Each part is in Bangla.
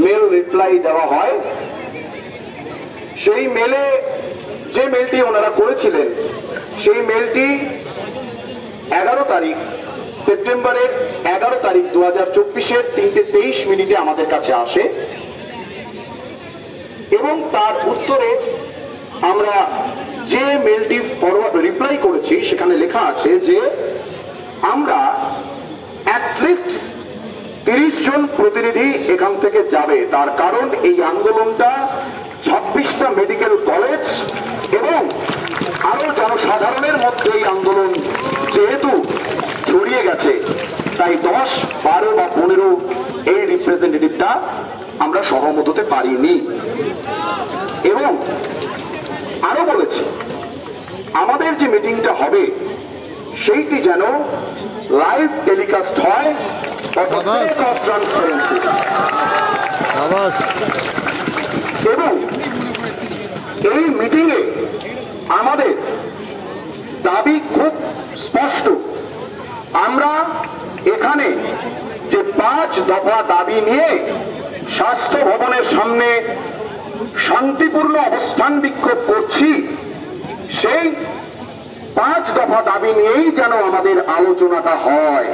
মেল রিপ্লাই দেওয়া হয়। সেই মেলে যে মেলটি ওনারা করেছিলেন সেই মেলটি 11 তারিখ সেপ্টেম্বরের 11 তারিখ 2024-এর 3:23 আমাদের কাছে আসে এবং তার উত্তরে আমরা যে মেলটি ফরওয়ার্ড রিপ্লাই করেছি সেখানে লেখা আছে যে আমরা অ্যাটলিস্ট 30 জন প্রতিনিধি এখান থেকে যাবে, তার কারণ এই আন্দোলনটা 26টা মেডিকেল কলেজ এবং আরো জনসাধারণের মধ্যে এই আন্দোলন যেহেতু ছড়িয়ে গেছে তাই 10, 12 বা 15 এই রিপ্রেজেন্টেটিভটা আমরা সহমত হতে পারিনি। এবং আরো বলেছি আমাদের যে মিটিংটা হবে সেইটি যেন লাইভ টেলিকাস্ট হয় এবং এই মিটিং এ আমাদের দাবি খুব স্পষ্ট। আমরা এখানে যে 5 দফা দাবি নিয়ে স্বাস্থ্য ভবনের সামনে শান্তিপূর্ণ অবস্থান বিক্ষোভ করছি সেই 5 দফা দাবি নিয়েই যেন আমাদের আলোচনাটা হয়।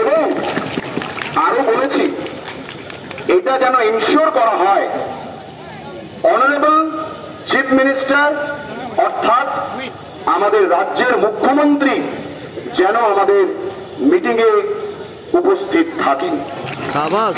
এবং আরো বলেছি এটা যেন ইনশিওর করা হয় অনারেবল চিফ মিনিস্টার অর্থাৎ আমাদের রাজ্যের মুখ্যমন্ত্রী যেন আমাদের মিটিং এ উপস্থিত থাকেন। ধন্যবাদ।